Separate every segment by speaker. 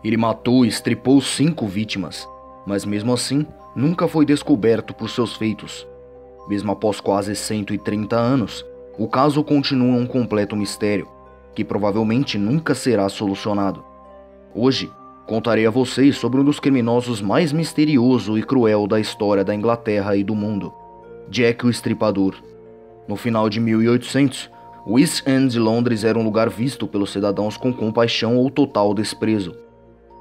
Speaker 1: Ele matou e estripou 5 vítimas, mas mesmo assim nunca foi descoberto por seus feitos. Mesmo após quase 130 anos, o caso continua um completo mistério, que provavelmente nunca será solucionado. Hoje, contarei a vocês sobre um dos criminosos mais misterioso e cruel da história da Inglaterra e do mundo, Jack o Estripador. No final de 1800, o East End de Londres era um lugar visto pelos cidadãos com compaixão ou total desprezo.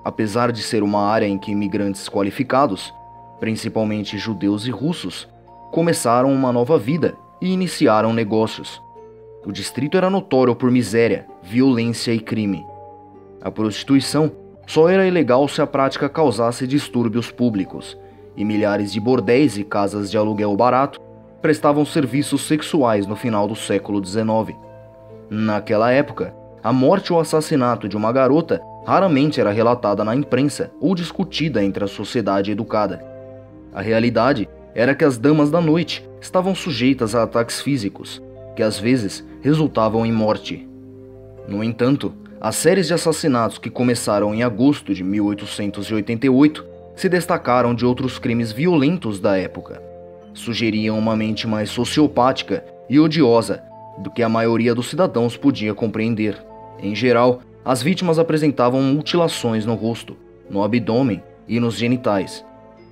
Speaker 1: Apesar de ser uma área em que imigrantes qualificados, principalmente judeus e russos, começaram uma nova vida e iniciaram negócios. O distrito era notório por miséria, violência e crime. A prostituição só era ilegal se a prática causasse distúrbios públicos, e milhares de bordéis e casas de aluguel barato prestavam serviços sexuais no final do século XIX. Naquela época, a morte ou assassinato de uma garota raramente era relatada na imprensa ou discutida entre a sociedade educada. A realidade era que as damas da noite estavam sujeitas a ataques físicos, que às vezes resultavam em morte. No entanto, as séries de assassinatos que começaram em agosto de 1888 se destacaram de outros crimes violentos da época. Sugeriam uma mente mais sociopática e odiosa do que a maioria dos cidadãos podia compreender. Em geral, as vítimas apresentavam mutilações no rosto, no abdômen e nos genitais,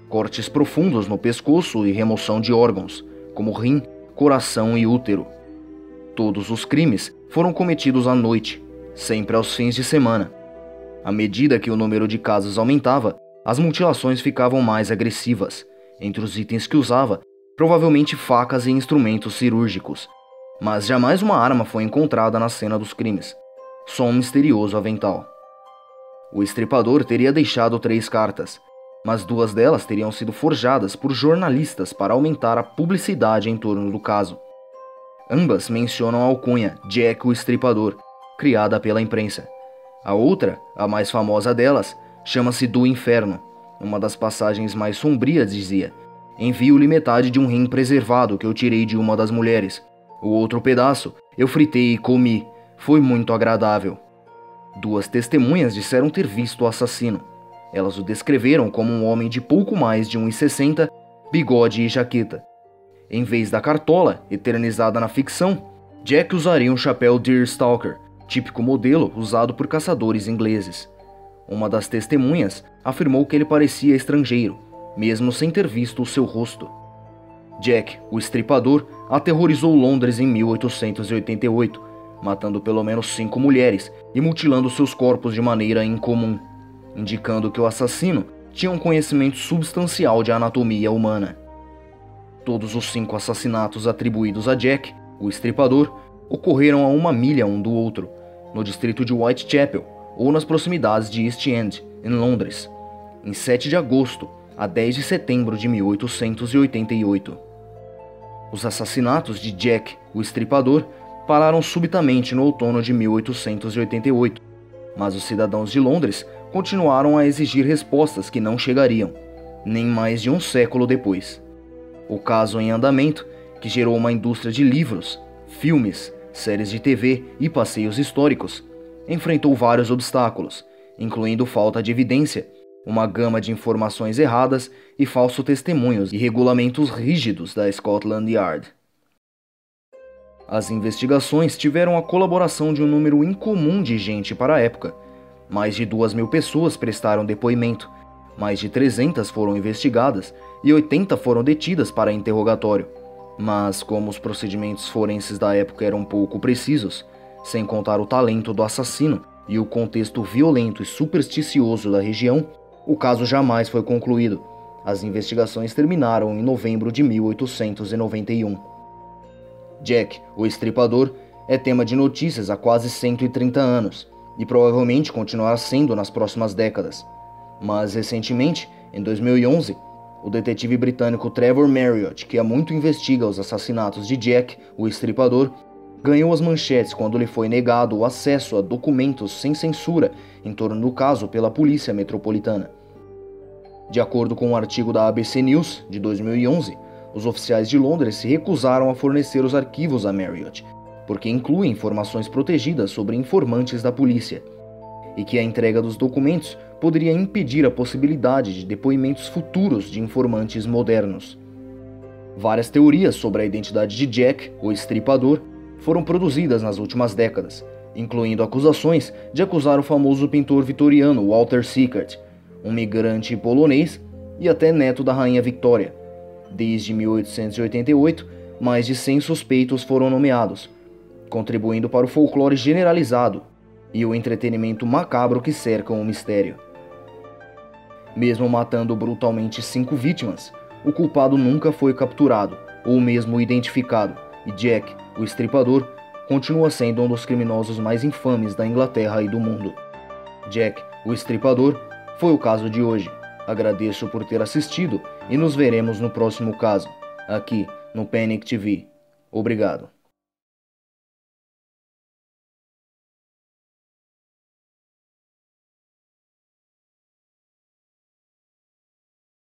Speaker 1: cortes profundos no pescoço e remoção de órgãos, como rim, coração e útero. Todos os crimes foram cometidos à noite, sempre aos fins de semana. À medida que o número de casos aumentava, as mutilações ficavam mais agressivas. Entre os itens que usava, provavelmente facas e instrumentos cirúrgicos. Mas jamais uma arma foi encontrada na cena dos crimes. Só um misterioso avental. O estripador teria deixado 3 cartas, mas 2 delas teriam sido forjadas por jornalistas para aumentar a publicidade em torno do caso. Ambas mencionam a alcunha Jack o Estripador, criada pela imprensa. A outra, a mais famosa delas, chama-se Do Inferno. Uma das passagens mais sombrias dizia: "Envio-lhe metade de um rim preservado que eu tirei de uma das mulheres. O outro pedaço eu fritei e comi. Foi muito agradável." 2 testemunhas disseram ter visto o assassino. Elas o descreveram como um homem de pouco mais de 1,60, bigode e jaqueta. Em vez da cartola, eternizada na ficção, Jack usaria um chapéu Deerstalker, típico modelo usado por caçadores ingleses. Uma das testemunhas afirmou que ele parecia estrangeiro, mesmo sem ter visto o seu rosto. Jack, o Estripador, aterrorizou Londres em 1888, matando pelo menos 5 mulheres e mutilando seus corpos de maneira incomum, indicando que o assassino tinha um conhecimento substancial de anatomia humana. Todos os 5 assassinatos atribuídos a Jack, o Estripador, ocorreram a 1 milha um do outro, no distrito de Whitechapel ou nas proximidades de East End, em Londres, em 7 de agosto a 10 de setembro de 1888. Os assassinatos de Jack, o Estripador, pararam subitamente no outono de 1888, mas os cidadãos de Londres continuaram a exigir respostas que não chegariam, nem mais de um século depois. O caso em andamento, que gerou uma indústria de livros, filmes, séries de TV e passeios históricos, enfrentou vários obstáculos, incluindo falta de evidência, uma gama de informações erradas e falsos testemunhos e regulamentos rígidos da Scotland Yard. As investigações tiveram a colaboração de um número incomum de gente para a época. Mais de 2.000 pessoas prestaram depoimento, mais de 300 foram investigadas e 80 foram detidas para interrogatório. Mas, como os procedimentos forenses da época eram pouco precisos, sem contar o talento do assassino e o contexto violento e supersticioso da região, o caso jamais foi concluído. As investigações terminaram em novembro de 1891. Jack, o Estripador, é tema de notícias há quase 130 anos e provavelmente continuará sendo nas próximas décadas. Mas recentemente, em 2011, o detetive britânico Trevor Marriott, que há muito investiga os assassinatos de Jack, o Estripador, ganhou as manchetes quando lhe foi negado o acesso a documentos sem censura em torno do caso pela Polícia Metropolitana. De acordo com um artigo da ABC News, de 2011, os oficiais de Londres se recusaram a fornecer os arquivos a Marriott, porque incluem informações protegidas sobre informantes da polícia. e que a entrega dos documentos poderia impedir a possibilidade de depoimentos futuros de informantes modernos. Várias teorias sobre a identidade de Jack, o Estripador, foram produzidas nas últimas décadas, incluindo acusações de acusar o famoso pintor vitoriano Walter Sickert, um migrante polonês e até neto da Rainha Victoria. Desde 1888, mais de 100 suspeitos foram nomeados, contribuindo para o folclore generalizado e o entretenimento macabro que cercam o mistério. Mesmo matando brutalmente 5 vítimas, o culpado nunca foi capturado ou mesmo identificado, e Jack, o Estripador, continua sendo um dos criminosos mais infames da Inglaterra e do mundo. Jack, o Estripador, foi o caso de hoje. Agradeço por ter assistido e nos veremos no próximo caso, aqui no Panic TV. Obrigado.